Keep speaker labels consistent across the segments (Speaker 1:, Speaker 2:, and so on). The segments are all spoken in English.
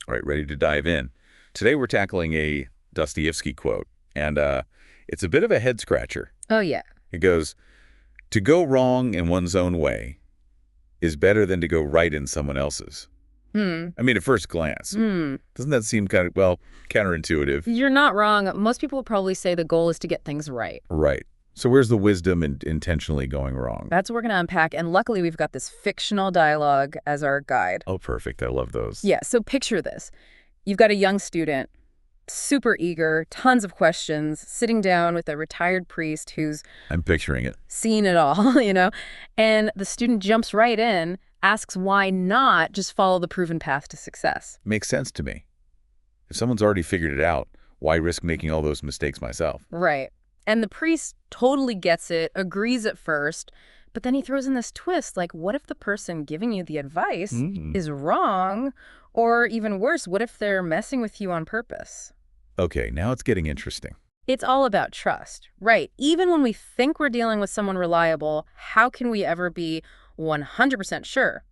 Speaker 1: All right, ready to dive in. Today we're tackling a Dostoevsky quote, and it's a bit of a head-scratcher.
Speaker 2: Oh, yeah.
Speaker 1: It goes, "To go wrong in one's own way is better than to go right in someone else's." I mean, at first glance. Doesn't that seem kind of, well, counterintuitive?
Speaker 2: You're not wrong. Most people would probably say the goal is to get things right.
Speaker 1: Right. So where's the wisdom in intentionally going wrong?
Speaker 2: That's what we're going to unpack. And luckily, we've got this fictional dialogue as our guide.
Speaker 1: Oh, perfect. I love those.
Speaker 2: Yeah, so picture this. You've got a young student, super eager, tons of questions, sitting down with a retired priest who's
Speaker 1: I'm picturing it.
Speaker 2: seen it all, and the student jumps right in, asks why not just follow the proven path to success.
Speaker 1: Makes sense to me. If someone's already figured it out, why risk making all those mistakes myself?
Speaker 2: Right. And the priest totally gets it, agrees at first, but then he throws in this twist, like, what if the person giving you the advice is wrong? Or even worse, what if they're messing with you on purpose?
Speaker 1: Okay, now it's getting interesting.
Speaker 2: It's all about trust, right? Even when we think we're dealing with someone reliable, how can we ever be 100% sure?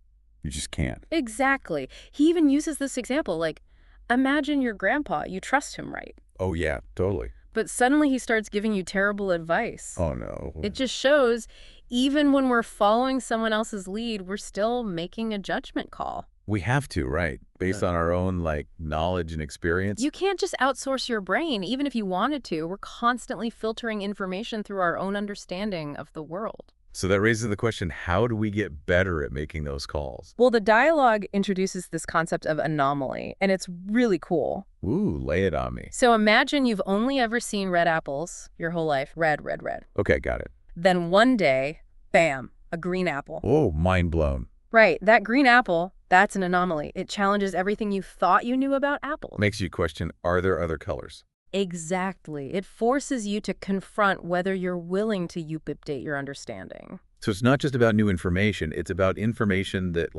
Speaker 1: You just can't.
Speaker 2: Exactly. He even uses this example, like, imagine your grandpa, you trust him, right?
Speaker 1: Oh, yeah, totally.
Speaker 2: But suddenly he starts giving you terrible advice.
Speaker 1: Oh, no.
Speaker 2: It just shows, even when we're following someone else's lead, we're still making a judgment call.
Speaker 1: We have to, right? Based on our own, knowledge and experience.
Speaker 2: You can't just outsource your brain, even if you wanted to. We're constantly filtering information through our own understanding of the world.
Speaker 1: So that raises the question, how do we get better at making those calls?
Speaker 2: Well, the dialogue introduces this concept of anomaly, and it's really cool.
Speaker 1: Ooh, lay it on me.
Speaker 2: So imagine you've only ever seen red apples your whole life. Red, red, red.
Speaker 1: Okay, got it.
Speaker 2: Then one day, bam, a green apple.
Speaker 1: Oh, mind blown.
Speaker 2: Right, that green apple, that's an anomaly. It challenges everything you thought you knew about apples.
Speaker 1: Makes you question, are there other colors?
Speaker 2: Exactly. It forces you to confront whether you're willing to update your understanding.
Speaker 1: So it's not just about new information, it's about information that,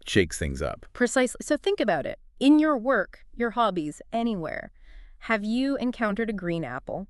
Speaker 1: shakes things up.
Speaker 2: Precisely. So think about it. In your work, your hobbies, anywhere, have you encountered a green apple?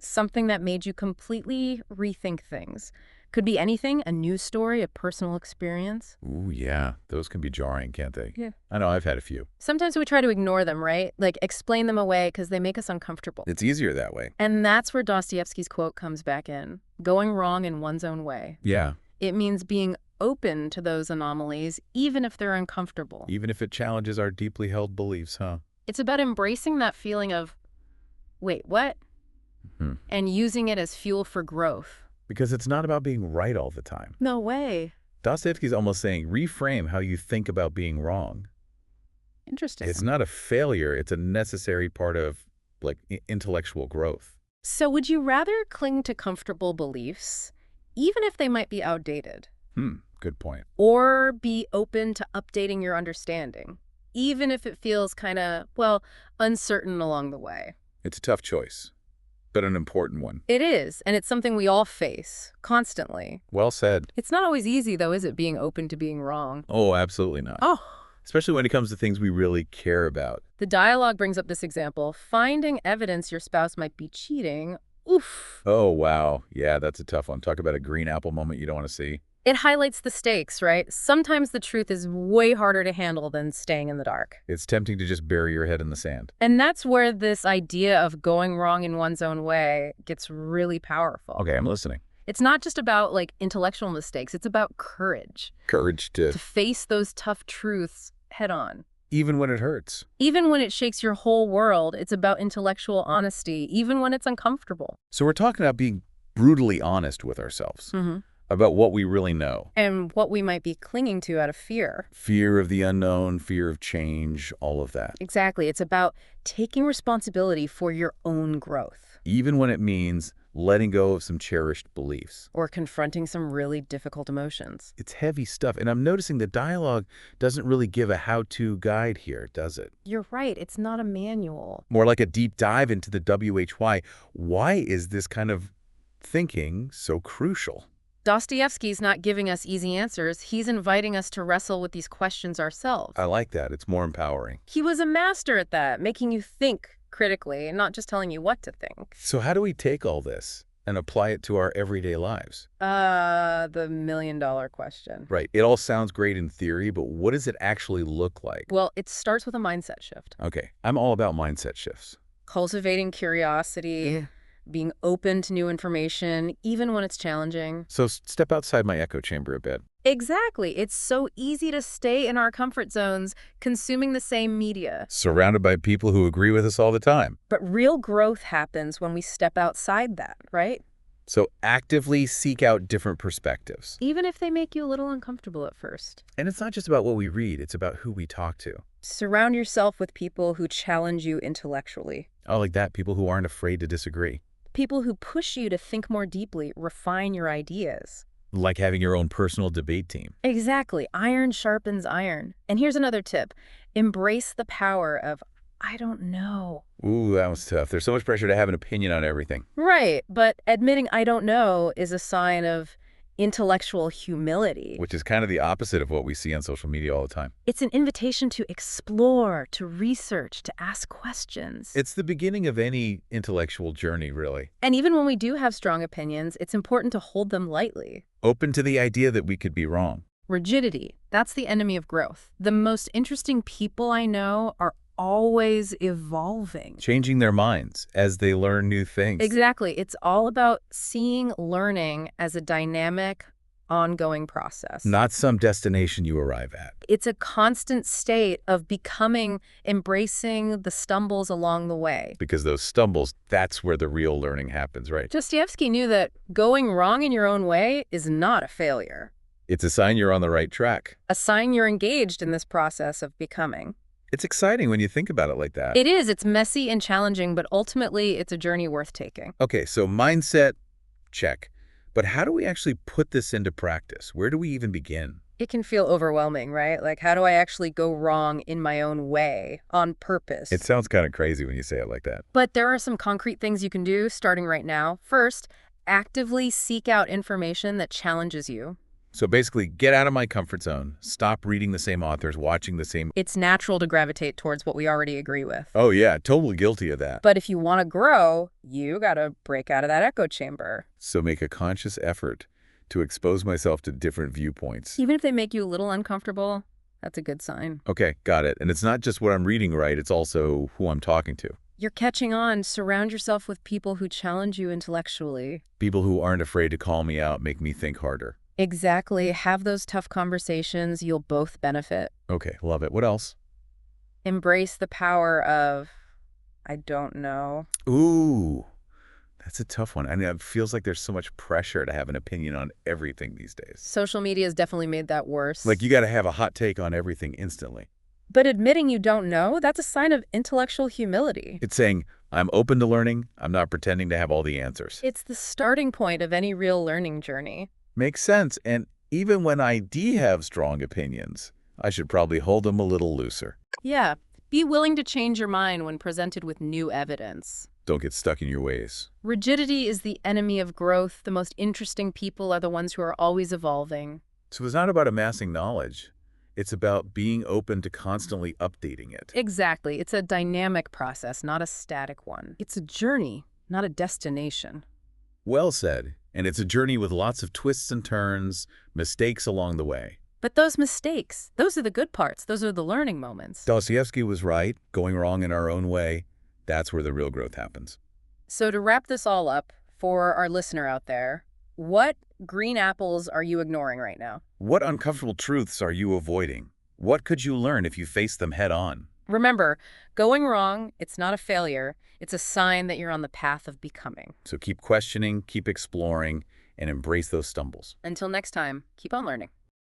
Speaker 2: Something that made you completely rethink things. Could be anything, a news story, a personal experience.
Speaker 1: Ooh, yeah. Those can be jarring, can't they?
Speaker 2: Yeah.
Speaker 1: I know, I've had a few.
Speaker 2: Sometimes we try to ignore them, right? Like explain them away because they make us uncomfortable.
Speaker 1: It's easier that way.
Speaker 2: And that's where Dostoevsky's quote comes back in. Going wrong in one's own way.
Speaker 1: Yeah.
Speaker 2: It means being open to those anomalies, even if they're uncomfortable.
Speaker 1: Even if it challenges our deeply held beliefs, huh?
Speaker 2: It's about embracing that feeling of, wait, what? And using it as fuel for growth.
Speaker 1: Because it's not about being right all the time.
Speaker 2: No way.
Speaker 1: Dostoevsky's almost saying, reframe how you think about being wrong.
Speaker 2: Interesting.
Speaker 1: It's not a failure. It's a necessary part of, intellectual growth.
Speaker 2: So would you rather cling to comfortable beliefs, even if they might be outdated?
Speaker 1: Good point.
Speaker 2: Or be open to updating your understanding, even if it feels kind of, uncertain along the way?
Speaker 1: It's a tough choice, but an important one.
Speaker 2: It is, and it's something we all face, constantly.
Speaker 1: Well said.
Speaker 2: It's not always easy, though, is it, being open to being wrong?
Speaker 1: Oh, absolutely not.
Speaker 2: Oh.
Speaker 1: Especially when it comes to things we really care about.
Speaker 2: The dialogue brings up this example, finding evidence your spouse might be cheating. Oof.
Speaker 1: Oh, wow. Yeah, that's a tough one. Talk about a green apple moment you don't want to see.
Speaker 2: It highlights the stakes, right? Sometimes the truth is way harder to handle than staying in the dark.
Speaker 1: It's tempting to just bury your head in the sand.
Speaker 2: And that's where this idea of going wrong in one's own way gets really powerful.
Speaker 1: Okay, I'm listening.
Speaker 2: It's not just about, intellectual mistakes. It's about courage.
Speaker 1: Courage to
Speaker 2: face those tough truths head on.
Speaker 1: Even when it hurts.
Speaker 2: Even when it shakes your whole world, it's about intellectual honesty, even when it's uncomfortable.
Speaker 1: So we're talking about being brutally honest with ourselves. About what we really know.
Speaker 2: And what we might be clinging to out of fear.
Speaker 1: Fear of the unknown, fear of change, all of that.
Speaker 2: Exactly. It's about taking responsibility for your own growth.
Speaker 1: Even when it means letting go of some cherished beliefs.
Speaker 2: Or confronting some really difficult emotions.
Speaker 1: It's heavy stuff. And I'm noticing the dialogue doesn't really give a how-to guide here, does it?
Speaker 2: You're right. It's not a manual.
Speaker 1: More like a deep dive into the WHY. Why is this kind of thinking so crucial?
Speaker 2: Dostoevsky's not giving us easy answers. He's inviting us to wrestle with these questions ourselves.
Speaker 1: I like that. It's more empowering.
Speaker 2: He was a master at that, making you think critically and not just telling you what to think.
Speaker 1: So how do we take all this and apply it to our everyday lives?
Speaker 2: The million-dollar question.
Speaker 1: Right. It all sounds great in theory, but what does it actually look like?
Speaker 2: Well, it starts with a mindset shift.
Speaker 1: Okay, I'm all about mindset shifts.
Speaker 2: Cultivating curiosity, being open to new information, even when it's challenging.
Speaker 1: So step outside my echo chamber a bit.
Speaker 2: Exactly. It's so easy to stay in our comfort zones, consuming the same media.
Speaker 1: Surrounded by people who agree with us all the time.
Speaker 2: But real growth happens when we step outside that, right?
Speaker 1: So actively seek out different perspectives.
Speaker 2: Even if they make you a little uncomfortable at first.
Speaker 1: And it's not just about what we read, it's about who we talk to.
Speaker 2: Surround yourself with people who challenge you intellectually.
Speaker 1: Oh, like that, people who aren't afraid to disagree.
Speaker 2: People who push you to think more deeply, refine your ideas.
Speaker 1: Like having your own personal debate team.
Speaker 2: Exactly. Iron sharpens iron. And here's another tip. Embrace the power of, I don't know.
Speaker 1: Ooh, that was tough. There's so much pressure to have an opinion on everything.
Speaker 2: Right. But admitting I don't know is a sign of intellectual humility.
Speaker 1: Which is kind of the opposite of what we see on social media all the time.
Speaker 2: It's an invitation to explore, to research, to ask questions.
Speaker 1: It's the beginning of any intellectual journey, really.
Speaker 2: And even when we do have strong opinions, it's important to hold them lightly.
Speaker 1: Open to the idea that we could be wrong.
Speaker 2: Rigidity, that's the enemy of growth. The most interesting people I know are always evolving.
Speaker 1: Changing their minds as they learn new things.
Speaker 2: Exactly. It's all about seeing learning as a dynamic, ongoing process.
Speaker 1: Not some destination you arrive at.
Speaker 2: It's a constant state of becoming, embracing the stumbles along the way.
Speaker 1: Because those stumbles, that's where the real learning happens, right?
Speaker 2: Dostoevsky knew that going wrong in your own way is not a failure.
Speaker 1: It's a sign you're on the right track.
Speaker 2: A sign you're engaged in this process of becoming.
Speaker 1: It's exciting when you think about it like that.
Speaker 2: It is. It's messy and challenging, but ultimately it's a journey worth taking.
Speaker 1: Okay, so mindset, check. But how do we actually put this into practice? Where do we even begin?
Speaker 2: It can feel overwhelming, right? Like, how do I actually go wrong in my own way, on purpose?
Speaker 1: It sounds kind of crazy when you say it like that.
Speaker 2: But there are some concrete things you can do starting right now. First, actively seek out information that challenges you.
Speaker 1: So basically, get out of my comfort zone. Stop reading the same authors, watching the same...
Speaker 2: It's natural to gravitate towards what we already agree with.
Speaker 1: Oh yeah, totally guilty of that.
Speaker 2: But if you want to grow, you gotta break out of that echo chamber.
Speaker 1: So make a conscious effort to expose myself to different viewpoints.
Speaker 2: Even if they make you a little uncomfortable, that's a good sign.
Speaker 1: Okay, got it. And it's not just what I'm reading, right? It's also who I'm talking to.
Speaker 2: You're catching on. Surround yourself with people who challenge you intellectually.
Speaker 1: People who aren't afraid to call me out, make me think harder.
Speaker 2: Exactly. Have those tough conversations. You'll both benefit.
Speaker 1: Okay, love it. What else?
Speaker 2: Embrace the power of, I don't know.
Speaker 1: Ooh, that's a tough one. I mean, it feels like there's so much pressure to have an opinion on everything these days.
Speaker 2: Social media has definitely made that worse.
Speaker 1: Like you got to have a hot take on everything instantly.
Speaker 2: But admitting you don't know, that's a sign of intellectual humility.
Speaker 1: It's saying, I'm open to learning. I'm not pretending to have all the answers.
Speaker 2: It's the starting point of any real learning journey.
Speaker 1: Makes sense. And even when I do have strong opinions, I should probably hold them a little looser.
Speaker 2: Yeah. Be willing to change your mind when presented with new evidence.
Speaker 1: Don't get stuck in your ways.
Speaker 2: Rigidity is the enemy of growth. The most interesting people are the ones who are always evolving.
Speaker 1: So it's not about amassing knowledge. It's about being open to constantly updating it.
Speaker 2: Exactly. It's a dynamic process, not a static one. It's a journey, not a destination.
Speaker 1: Well said. And it's a journey with lots of twists and turns, mistakes along the way.
Speaker 2: But those mistakes, those are the good parts. Those are the learning moments.
Speaker 1: Dostoevsky was right. Going wrong in our own way, that's where the real growth happens.
Speaker 2: So to wrap this all up, for our listener out there, what green apples are you ignoring right now?
Speaker 1: What uncomfortable truths are you avoiding? What could you learn if you faced them head on?
Speaker 2: Remember, going wrong, it's not a failure. It's a sign that you're on the path of becoming.
Speaker 1: So keep questioning, keep exploring, and embrace those stumbles.
Speaker 2: Until next time, keep on learning.